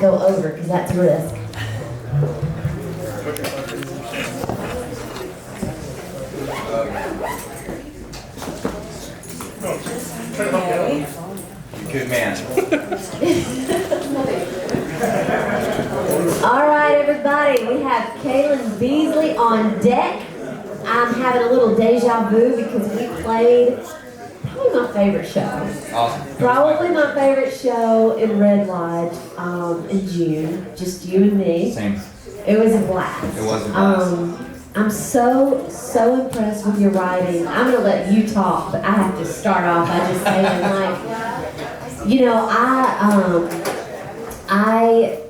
don't go over because that's a risk. Good man. All right, everybody, we have Kalyn Beasley on deck. I'm having a little deja vu because we played probably my favorite show. Awesome. Probably my favorite show in Red Lodge in June. Just you and me. Same. It was a blast. It was a blast. I'm so impressed with your writing. I'm going to let you talk, but I have to start off by just saying, like, you know, I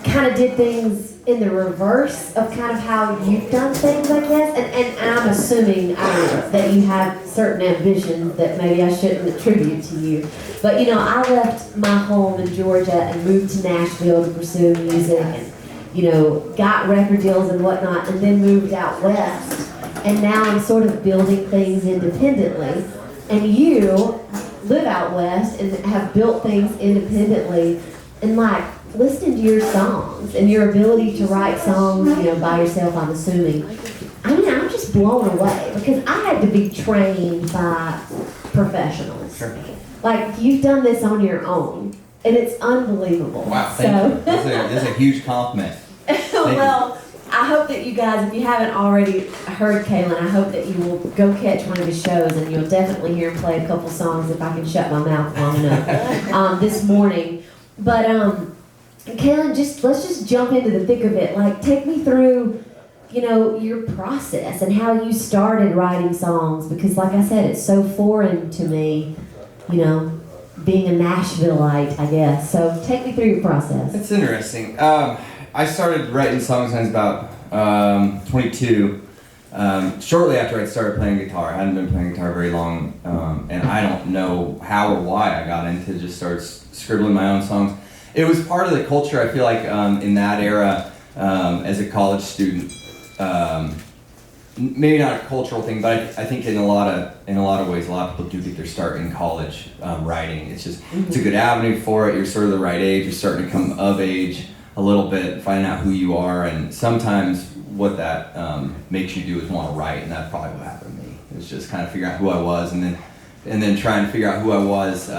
kind of did things in the reverse of kind of how you've done things, I guess. And I'm assuming that you have certain ambitions that maybe I shouldn't attribute to you. But, you know, I left my home in Georgia and moved to Nashville to pursue music and, you know, got record deals and whatnot, and then moved out west. And now I'm sort of building things independently. And you live out west and have built things independently. And like, listening to your songs and your ability to write songs, you know, by yourself, I'm assuming. I mean, I'm just blown away because I had to be trained by professionals. Sure. Like, you've done this on your own, and it's unbelievable. Wow, thank you. This is a huge compliment. Well, I hope that you guys, if you haven't already heard Kalyn, I hope that you will go catch one of his shows, and you'll definitely hear him play a couple songs if I can shut my mouth long enough this morning. But Kalyn, let's just jump into the thick of it. Like, take me through, you know, your process and how you started writing songs, because like I said, it's so foreign to me, you know, being a Nashvilleite, I guess. So take me through your process. It's interesting. I started writing songs when I was about 22. Shortly after I started playing guitar. I hadn't been playing guitar very long, and I don't know how or why I got into just start scribbling my own songs. It was part of the culture, I feel like, in that era, as a college student. Maybe not a cultural thing, but I think in a lot of ways, a lot of people do get their start in college writing. It's just it's a good avenue for it. You're sort of the right age. You're starting to come of age a little bit, finding out who you are, and sometimes what that makes you do is want to write, and that's probably what happened to me. It was just kind of figuring out who I was, and then trying to figure out who I was,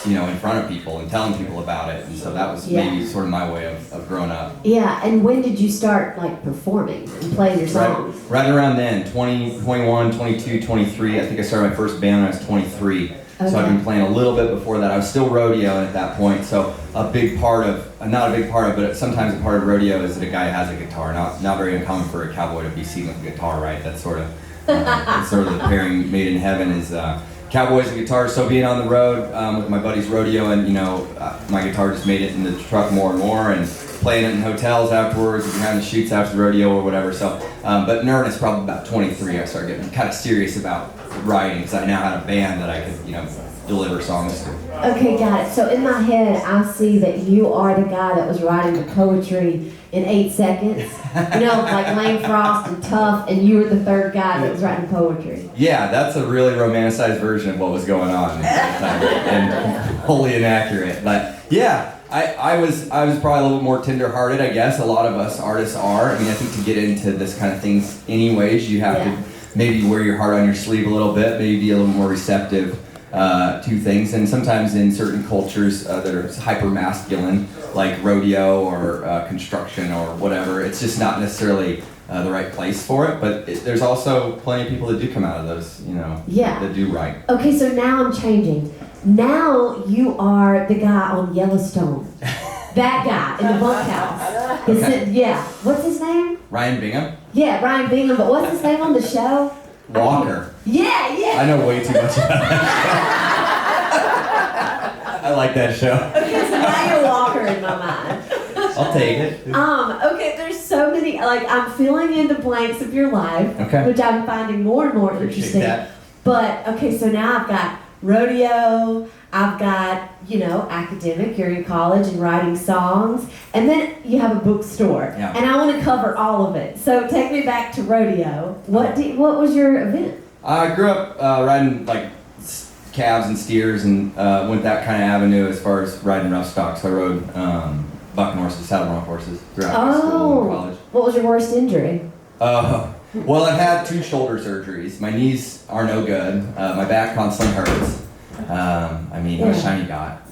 you know, in front of people and telling people about it. And so that was maybe sort of my way of growing up. Yeah, and when did you start, like, performing and playing your songs? Right around then, 20, 21, 22, 23. I think I started my first band when I was 23. Okay. So I've been playing a little bit before that. I was still rodeoing at that point. So a big part of, not a big part of, but sometimes a part of rodeo is that a guy has a guitar. Not very uncommon for a cowboy to be seen with a guitar, right? That's sort of the pairing made in heaven is cowboys and guitars. So being on the road with my buddies rodeo, and you know, my guitar just made it in the truck more and more, and playing it in hotels afterwards, behind the shoots after the rodeo or whatever. So, but nerd is probably about 23. I started getting kind of serious about writing because I now had a band that I could, you know, deliver songs to. Okay, got it. So in my head, I see that you are the guy that was writing the poetry in 8 seconds. You know, like Lane Frost and Tough, and you were the third guy that was writing poetry. Yeah, that's a really romanticized version of what was going on at the time, and wholly inaccurate. But yeah, I was probably a little bit more tender-hearted, I guess. A lot of us artists are. I mean, I think to get into this kind of things anyways, you have to maybe wear your heart on your sleeve a little bit, maybe be a little more receptive to things. And sometimes in certain cultures that are hyper-masculine, like rodeo or construction or whatever, it's just not necessarily the right place for it. But there's also plenty of people that do come out of those, you know, that do write. Okay, so now I'm changing. Now you are the guy on Yellowstone. That guy in the bunkhouse. What's his name? Ryan Bingham? Yeah, Ryan Bingham, but what's his name on the show? Walker. Yeah. I know way too much about that show. I like that show. Okay, so now you're Walker in my mind. I'll take it. Okay, there's so many, like, I'm filling in the blanks of your life, which I'm finding more and more interesting. That. But, okay, so now I've got rodeo, I've got, you know, academic, you're in college and writing songs, and then you have a bookstore. Yeah. And I want to cover all of it. So take me back to rodeo. What was your event? I grew up riding like calves and steers, and went that kind of avenue as far as riding rough stock. So I rode bucking horses, saddle bronc horses throughout high school and college. What was your worst injury? Well, I've had 2 shoulder surgeries. My knees are no good. My back constantly hurts. How shiny you got?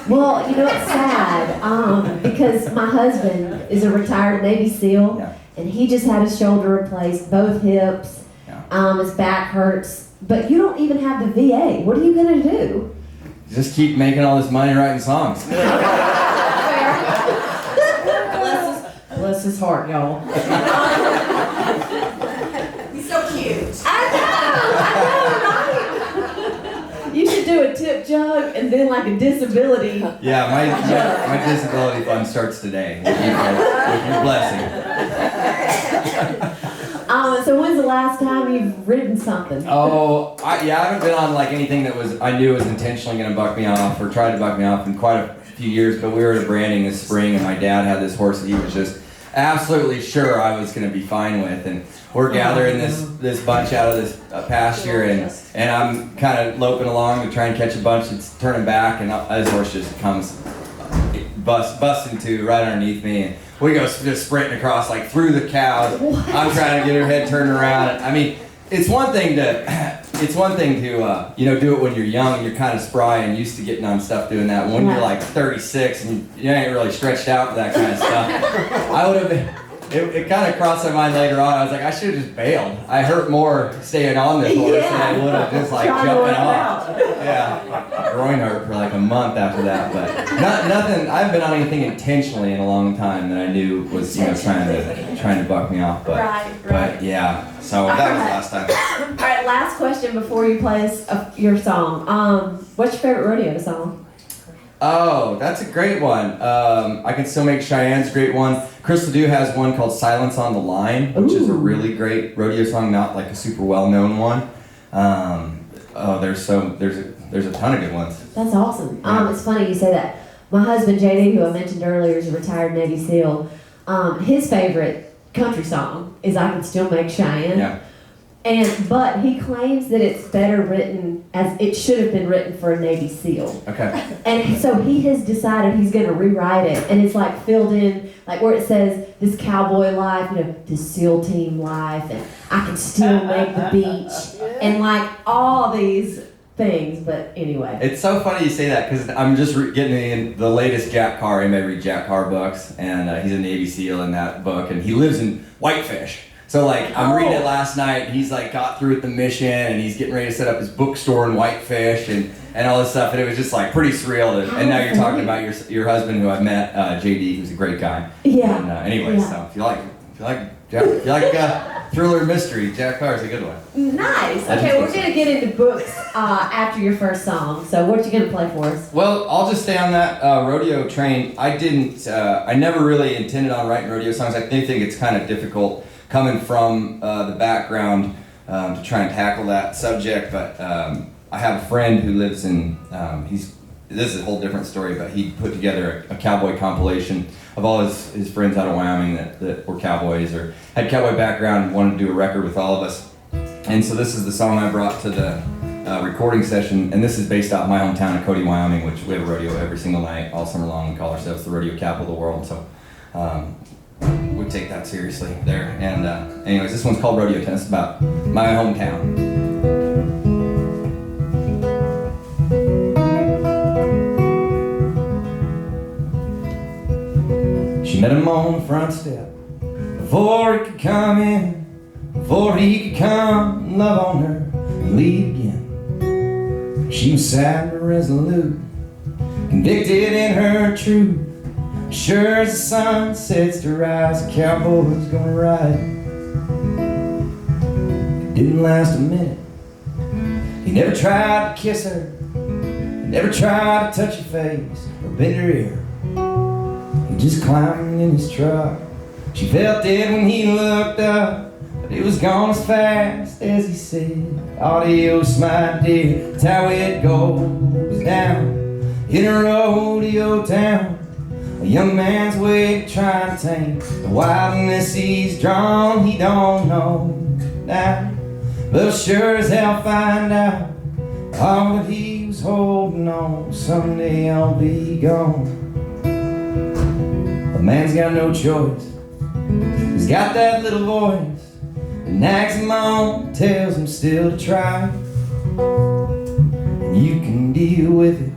Well, you know, it's sad because my husband is a retired Navy SEAL, and he just had his shoulder replaced, both hips. His back hurts, but you don't even have the VA. What are you gonna do? Just keep making all this money writing songs. Bless his heart, y'all. He's so cute. I know, right? You should do a tip jug and then like a disability. Yeah, my disability fund starts today with your blessing. So when's the last time you've ridden something? Oh, I haven't been on like anything that I knew was intentionally going to buck me off or tried to buck me off in quite a few years, but we were at a branding this spring and my dad had this horse that he was just absolutely sure I was going to be fine with, and we're gathering this bunch out of this pasture, and I'm kind of loping along to try and catch a bunch that's turning back, and this horse just comes busting to right underneath me, and we go just sprinting across like through the cows. I'm trying to get her head turned around. I mean, it's one thing to do it when you're young and you're kind of spry and used to getting on stuff doing that. When you're like 36 and you ain't really stretched out for that kind of stuff, I would have been. It kind of crossed my mind later on. I was like, I should have just bailed. I hurt more staying on this horse than I would have just like jumping off. Yeah, groin hurt for like a month after that, but nothing. I haven't been on anything intentionally in a long time that I knew was trying to buck me off. But but yeah, so that was the last time. All right, last question before you play your song. What's your favorite rodeo song? Oh, that's a great one. I Can Still Make Cheyenne's a great one. Crystal Dew has one called Silence on the Line, which is a really great rodeo song, not like a super well-known one. There's a ton of good ones. That's awesome. It's funny you say that. My husband, JD, who I mentioned earlier, is a retired Navy SEAL. His favorite country song is I Can Still Make Cheyenne. Yeah. But he claims that it's better written as it should have been written for a Navy SEAL. Okay. And so he has decided he's going to rewrite it, and it's like filled in, like where it says this cowboy life, this SEAL team life, and I can still make the beach, and like all these things. But anyway, it's so funny you say that because I'm just getting in the latest Jack Carr. I read Jack Carr books, and he's a Navy SEAL in that book, and he lives in Whitefish. So like I'm reading it last night, and he's like got through with the mission, and he's getting ready to set up his bookstore in Whitefish, and all this stuff, and it was just like pretty surreal. And now you're talking about your husband, who I've met, JD, who's a great guy. Yeah. And anyway, so if you like thriller mystery, Jack Carr's a good one. Nice. Okay, we're gonna get into books after your first song. So what are you gonna play for us? Well, I'll just stay on that rodeo train. I never really intended on writing rodeo songs. I think it's kind of difficult coming from the background to try and tackle that subject, but I have a friend who lives in, this is a whole different story, but he put together a cowboy compilation of all his friends out of Wyoming that were cowboys or had cowboy background and wanted to do a record with all of us. And so this is the song I brought to the recording session, and this is based out of my hometown of Cody, Wyoming, which we have a rodeo every single night, all summer long. We call ourselves the rodeo capital of the world, so we take that seriously there. And anyways, this one's called Rodeo Town. It's about my hometown. She met him on the front step before he could come in, before he could come and love on her and leave again. She was sad and resolute, convicted in her truth. Sure as the sun sets to rise, a cowboy's gonna ride. It didn't last a minute. He never tried to kiss her, he never tried to touch her face or bend her ear. He just climbed in his truck. She felt it when he looked up, but it was gone as fast as he said, "Adios, my dear." That's how it goes down in a rodeo town. A young man's way to try and tame the wildness he's drawn. He don't know now, but sure as hell find out all that he holding on, someday I'll be gone. A man's got no choice, he's got that little voice that nags him on, tells him still to try. And you can deal with it,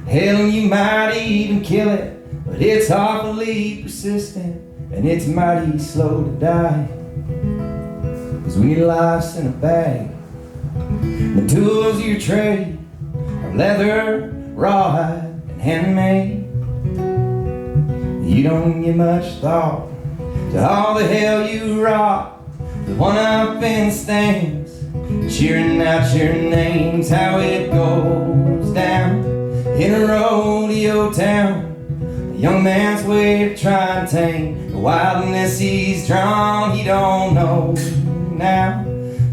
hell, and you might even kill it, but it's awfully persistent and it's mighty slow to die. 'Cause when your life's in a bag, the tools of your trade are leather, rawhide, and handmade, you don't give much thought to all the hell you wrought. The one up in the stands, cheering out your names, how it goes down in a rodeo town. A young man's way to try and tame the wildness he's drawn. He don't know now,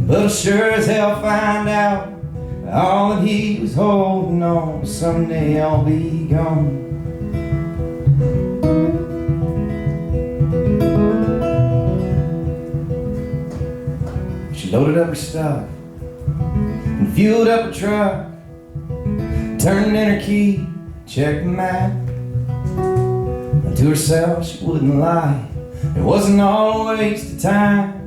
but he'll sure as hell find out all that he was holding on, someday I'll be gone. She loaded up her stuff and fueled up her truck, turned in her key, checked the map, and to herself she wouldn't lie, it wasn't all a waste of time.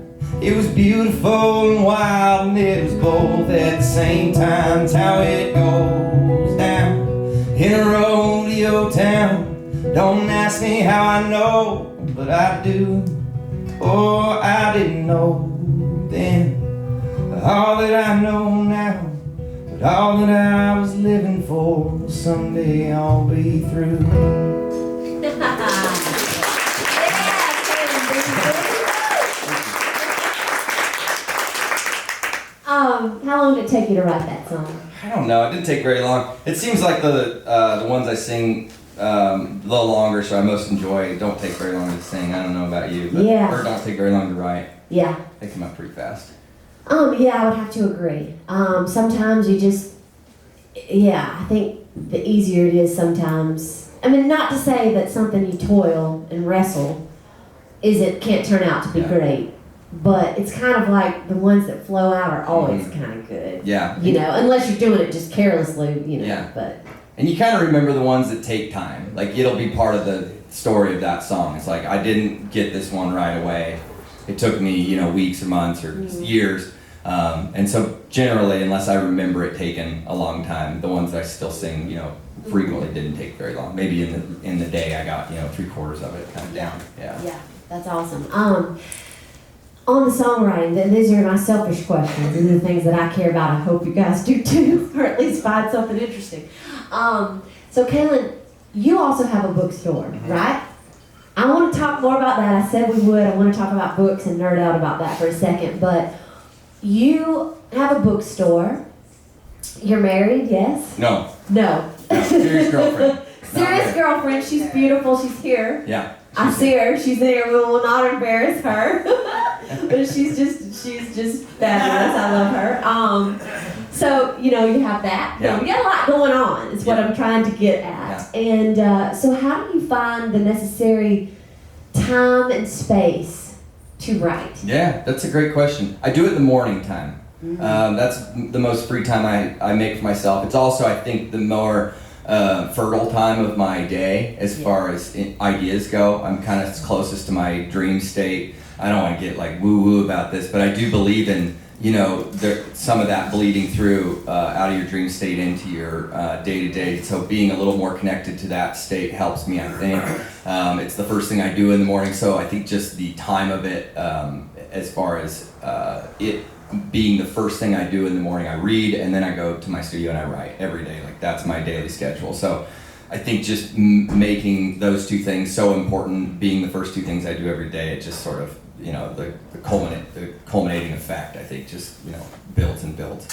It was beautiful and wild, and it was both at the same time. It's how it goes down in a rodeo town. Don't ask me how I know, but I do. Oh, I didn't know then all that I know now, but all that I was living for, someday I'll be through. How long did it take you to write that song? I don't know. It didn't take very long. It seems like the ones I sing a little longer, so I most enjoy. Don't take very long to sing. I don't know about you, but or don't take very long to write. Yeah. They come up pretty fast. Yeah, I would have to agree. Sometimes you just, I think the easier it is sometimes. I mean, not to say that something you toil and wrestle can't turn out to be great. But it's kind of like the ones that flow out are always kind of good. Yeah. You know, unless you're doing it just carelessly, Yeah. But. And you kind of remember the ones that take time. Like, it'll be part of the story of that song. It's like, I didn't get this one right away. It took me, weeks or months or years. And so generally, unless I remember it taking a long time, the ones that I still sing, frequently didn't take very long. Maybe in the day I got, 3/4 of it kind of down. Yeah. Yeah, that's awesome. On the songwriting, these are my selfish questions. These are the things that I care about. I hope you guys do too, or at least find something interesting. So Kalyn, you also have a bookstore, right? I want to talk more about that. I said we would. I want to talk about books and nerd out about that for a second. But you have a bookstore. You're married, yes? No. No. Serious girlfriend. Serious girlfriend. She's beautiful. She's here. Yeah. I see her. She's here. We will not embarrass her. But she's just fabulous. I love her. So you have that. Yeah. You got a lot going on. Is what I'm trying to get at. Yeah. And so how do you find the necessary time and space to write? Yeah, that's a great question. I do it in the morning time. That's the most free time I make for myself. It's also, I think, the more fertile time of my day as far as ideas go. I'm kind of closest to my dream state. I don't want to get like woo-woo about this, but I do believe in, some of that bleeding through out of your dream state into your day-to-day. So being a little more connected to that state helps me, I think. It's the first thing I do in the morning, so I think just the time of it, as far as it being the first thing I do in the morning, I read, and then I go to my studio and I write every day. Like, that's my daily schedule. So I think just making those two things so important, being the first two things I do every day, it just sort of, the culminating effect, I think, just, builds and builds.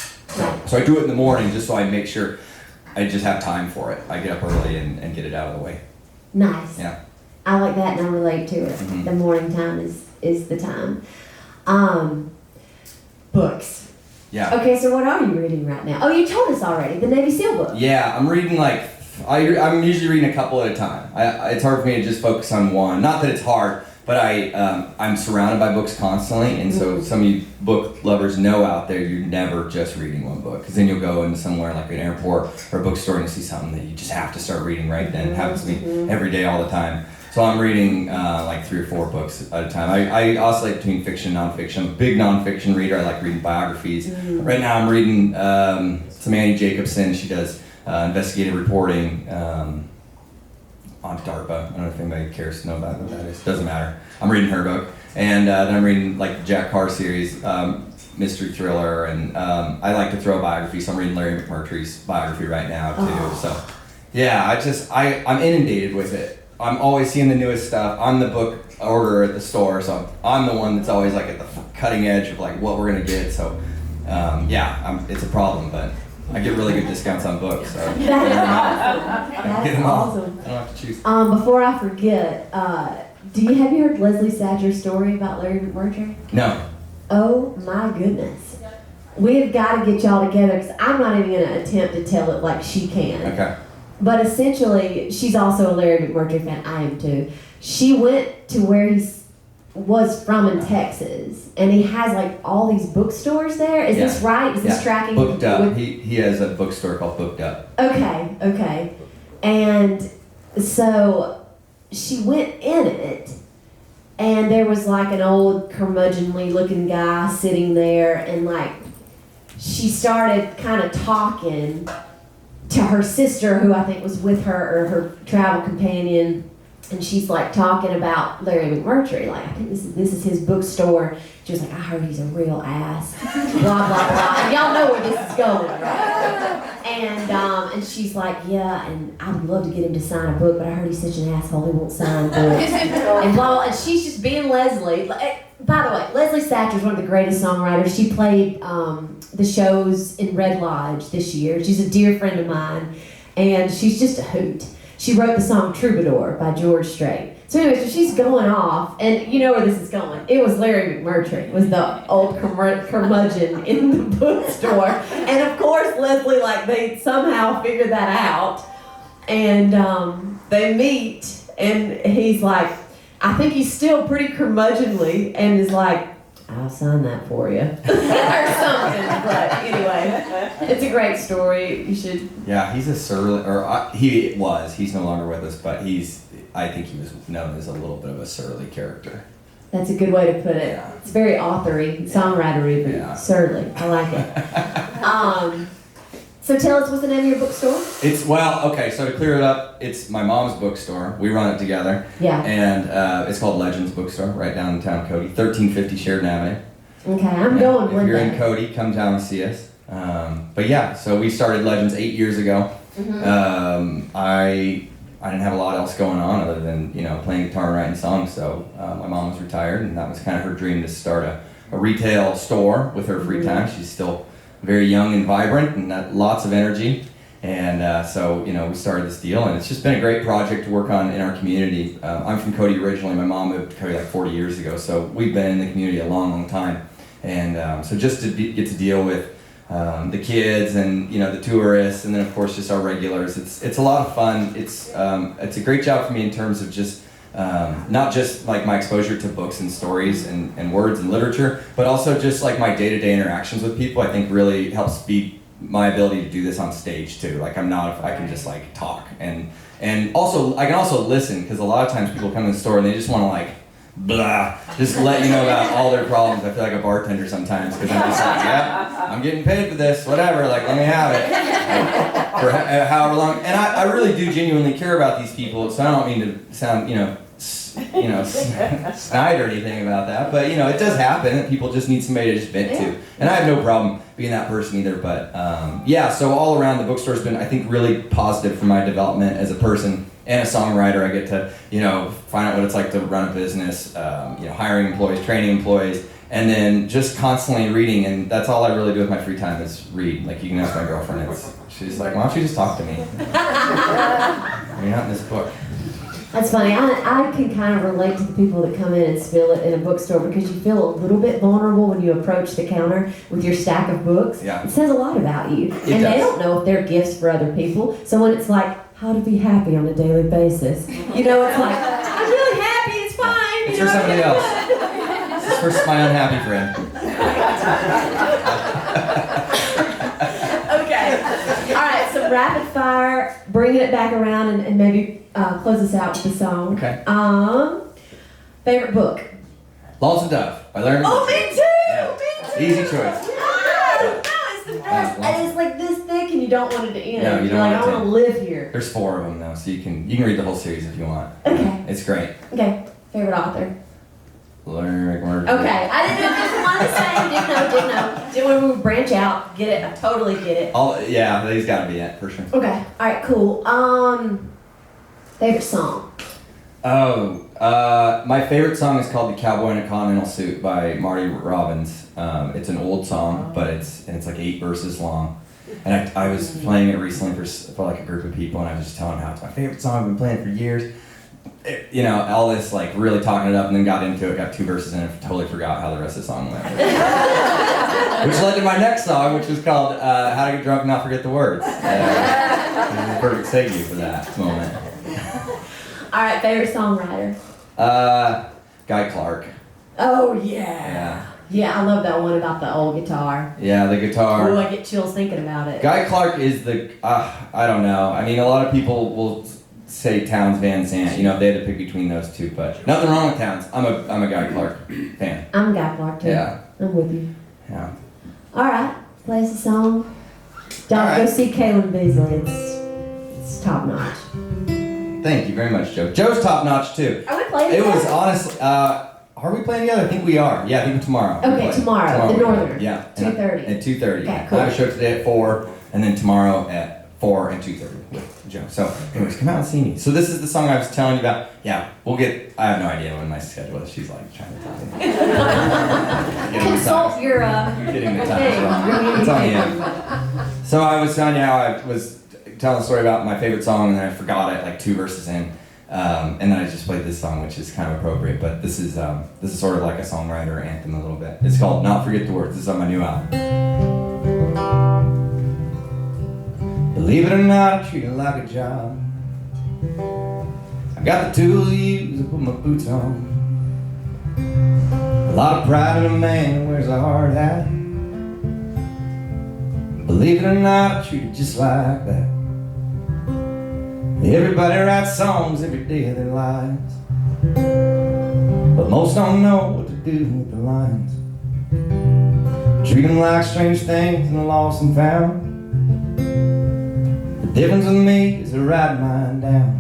So I do it in the morning just so I make sure I just have time for it. I get up early and get it out of the way. Nice. Yeah. I like that and I relate to it. Mm-hmm. The morning time is the time. Books. Yeah. Okay, so what are you reading right now? Oh, you told us already, the Navy SEAL book. Yeah, I'm reading I'm usually reading a couple at a time. It's hard for me to just focus on one. Not that it's hard, But I'm surrounded by books constantly, and so some of you book lovers know out there, you're never just reading one book, because then you'll go into somewhere like an airport or a bookstore and you see something that you just have to start reading right then. It happens to me every day, all the time. So I'm reading like 3 or 4 books at a time. I oscillate between fiction and nonfiction. I'm a big nonfiction reader. I like reading biographies. Right now I'm reading some Annie Jacobson. She does investigative reporting on DARPA. I don't know if anybody cares to know about what that is. Doesn't matter. I'm reading her book. And then I'm reading like the Jack Carr series, mystery thriller, and I like to throw a biography, so I'm reading Larry McMurtry's biography right now too. So yeah, I'm inundated with it. I'm always seeing the newest stuff. I'm the book order at the store, so I'm the one that's always like at the cutting edge of like what we're gonna get. So it's a problem, but I get really good discounts on books. So That's awesome. I don't have to choose. Before I forget, have you heard Leslie Satcher's story about Larry McMurtry? No. Oh my goodness. We have got to get y'all together, because I'm not even going to attempt to tell it like she can. Okay. But essentially, she's also a Larry McMurtry fan. I am too. She went to where he was from in Texas, and he has like all these bookstores there. Is this right? Is this tracking? Booked Up. He has a bookstore called Booked Up. Okay. And so she went in it, and there was like an old curmudgeonly looking guy sitting there, and like she started kind of talking to her sister, who I think was with her, or her travel companion, and she's like talking about Larry McMurtry, like, I think this is his bookstore. She was like, I heard he's a real ass, blah blah blah. And y'all know where this is going, right? And she's like, yeah, and I would love to get him to sign a book, but I heard he's such an asshole, he won't sign books. And blah, blah, and she's just being Leslie. By the way, Leslie Satcher is one of the greatest songwriters. She played the shows in Red Lodge this year. She's a dear friend of mine, and she's just a hoot. She wrote the song Troubadour by George Strait. So anyway, so she's going off, and you know where this is going. It was Larry McMurtry, was the old curmudgeon in the bookstore. And of course, Leslie, like, they somehow figured that out. And they meet, and he's like, I think he's still pretty curmudgeonly, and is like, I'll sign that for you. Or something. But anyway, it's a great story. You should. Yeah, he's a surly, he's no longer with us, but I think he was known as a little bit of a surly character. That's a good way to put it. Yeah. It's very authory, songwritery, but Yeah. surly. I like it. So tell us, what's the name of your bookstore? So to clear it up, it's my mom's bookstore. We run it together. Yeah. And it's called Legends Bookstore, right downtown Cody, 1350 Sheridan Avenue. Okay, I'm going one If you're day. in Cody, come down and see us. But yeah, so we started Legends 8 years ago. I didn't have a lot else going on other than, playing guitar and writing songs. So my mom was retired, and that was kind of her dream, to start a retail store with her free time. She's still very young and vibrant, and got lots of energy. And so we started this deal, and it's just been a great project to work on in our community. I'm from Cody originally. My mom moved to Cody like 40 years ago, so we've been in the community a long, long time. And so just to get to deal with the kids and the tourists, and then of course just our regulars. It's a lot of fun. It's a great job for me in terms of just not just like my exposure to books and stories and words and literature, but also just like my day-to-day interactions with people. I think really helps speed my ability to do this on stage too. Like I can just like talk and also I can also listen, because a lot of times people come in the store and they just want to like blah, just let you know about all their problems. I feel like a bartender sometimes, because I'm just like, yeah, I'm getting paid for this, whatever, like let me have it. For however long. And I really do genuinely care about these people, so I don't mean to sound, snide or anything about that, but it does happen that people just need somebody to just vent to. And I have no problem being that person either, but so all around the bookstore's been, I think, really positive for my development as a person and a songwriter. I get to, find out what it's like to run a business, hiring employees, training employees, and then just constantly reading. And that's all I really do with my free time is read. Like, you can ask my girlfriend, she's like, why don't you just talk to me? You're not in this book. That's funny. I can kind of relate to the people that come in and spill it in a bookstore, because you feel a little bit vulnerable when you approach the counter with your stack of books. Yeah. It says a lot about you. It and does. They don't know if they're gifts for other people. So when it's like, how to be happy on a daily basis, it's like, I'm really happy, it's fine. It's for somebody else. This is for my unhappy friend. Okay. All right, so rapid fire, bringing it back around and maybe close us out with the song. Okay. Favorite book? Lonesome Dove by Larry. Oh, me too! Yeah. Me too! Easy choice. No, it's the best. And it's like this thick and you don't want it to end. No, you don't You're like, want it I to want to live here. There's 4 of them though, so you can read the whole series if you want. Okay. It's great. Okay. Favorite author? Larry. Okay. I didn't know if you wanted to say. Didn't know. Didn't want to branch out. Get it. I totally get it. Yeah, he's got to be it for sure. Okay. All right. Cool. Favorite song? Oh, my favorite song is called "The Cowboy in a Continental Suit" by Marty Robbins. It's an old song, but it's like 8 verses long. And I was playing it recently for like a group of people, and I was just telling them how it's my favorite song. I've been playing it for years. All this like really talking it up, and then got into it, got 2 verses in, and totally forgot how the rest of the song went. Which led to my next song, which was called "How to Get Drunk and Not Forget the Words." It was a perfect segue for that moment. All right. Favorite songwriter? Guy Clark. Oh yeah. Yeah, I love that one about the old guitar. Yeah, the guitar. Oh, I get chills thinking about it. Guy Clark is I don't know. I mean, a lot of people will say Townes Van Zandt. If they had to pick between those 2, but nothing wrong with Townes. I'm a Guy Clark fan. I'm Guy Clark too. Yeah. I'm with you. Yeah. All right, play us a song. Don't All go right. see Kalyn Beasley. It's top notch. Thank you very much, Joe. Joe's top notch too. Are we playing? It was together? honestly. Are we playing together? I think we are. Yeah, I think tomorrow. Okay, tomorrow, the we are. Northern. Yeah. 2:30. At 2:30. Okay, cool. I have a show today at 4, and then tomorrow at 4 and 2:30 with Joe. So, anyways, come out and see me. So this is the song I was telling you about. Yeah, we'll get. I have no idea when my schedule is. She's like trying to tell me. Consult your You're getting the thing. times wrong. It's on the end. So I was telling you how I was telling a story about my favorite song, and then I forgot it like 2 verses in. And then I just played this song, which is kind of appropriate, but this is sort of like a songwriter anthem a little bit. It's called "Not Forget the Words." This is on my new album. Believe it or not, I treat it like a job. I got the tools to use to put my boots on. A lot of pride in a man who wears a hard hat. Believe it or not, I treat it just like that. Everybody writes songs every day of their lives, but most don't know what to do with the lines. Treat them like strange things and lost and found. The difference with me is I write mine down.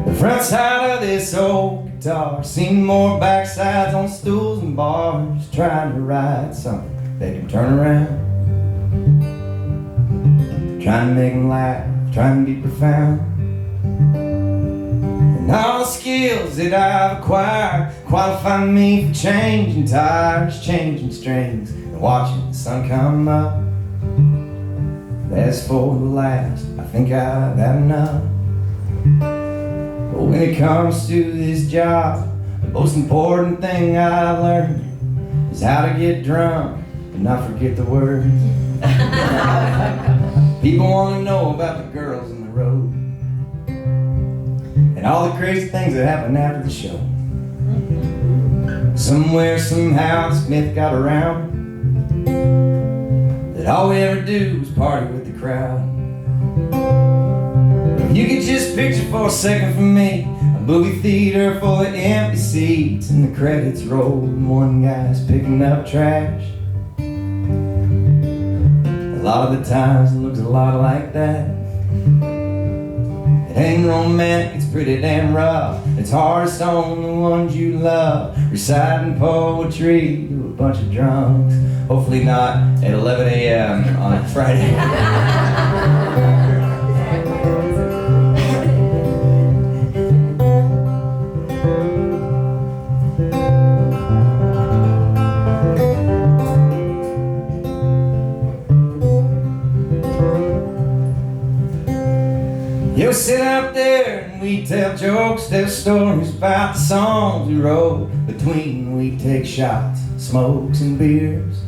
The front side of this old guitar seen more backsides on stools and bars, trying to write something they can turn around. Trying to make them laugh, trying to be profound. And all the skills that I've acquired qualify me for changing tires, changing strings, and watching the sun come up. As for the last, I think I've had enough. But when it comes to this job, the most important thing I've learned is how to get drunk and not forget the words. People want to know about the girls in the road and all the crazy things that happen after the show. Somewhere, somehow, this myth got around that all we ever do is party with the crowd. If you could just picture for a second for me a movie theater full of empty seats and the credits roll and one guy's picking up trash. A lot of the times it looks a lot like that. It ain't romantic, it's pretty damn rough. It's hardest on the ones you love, reciting poetry to a bunch of drunks. Hopefully not at 11 a.m. on Friday. You'll sit out there and we tell jokes, tell stories about the songs we wrote. Between we take shots, smokes and beers.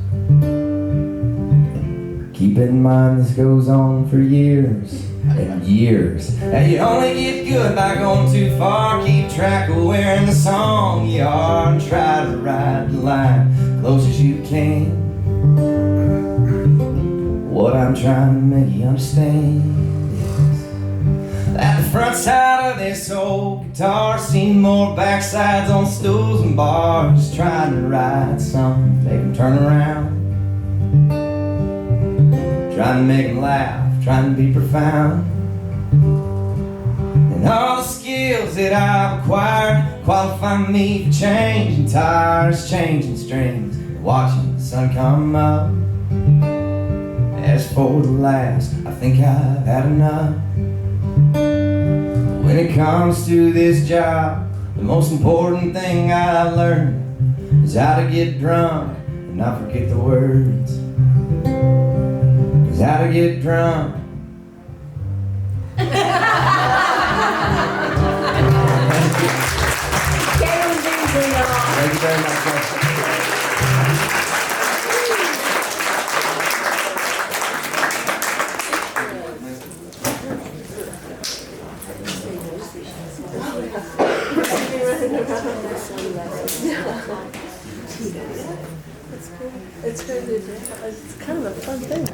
Keep in mind this goes on for years. and years. And you only get good by going too far. Keep track of where in the song you are and try to ride the line close as you can. What I'm trying to make you understand is that the front side of this old guitar seen more backsides on stools and bars, just trying to ride something, make them turn around. Trying to make them laugh, trying to be profound. And all the skills that I've acquired qualify me for changing tires, changing strings, watching the sun come up. As for the last, I think I've had enough. When it comes to this job, the most important thing I learned is how to get drunk and not forget the words. 'Cause how to get drunk. Kalyn Beasley, y'all. Thank you very much. It's good. It's kind of a fun thing.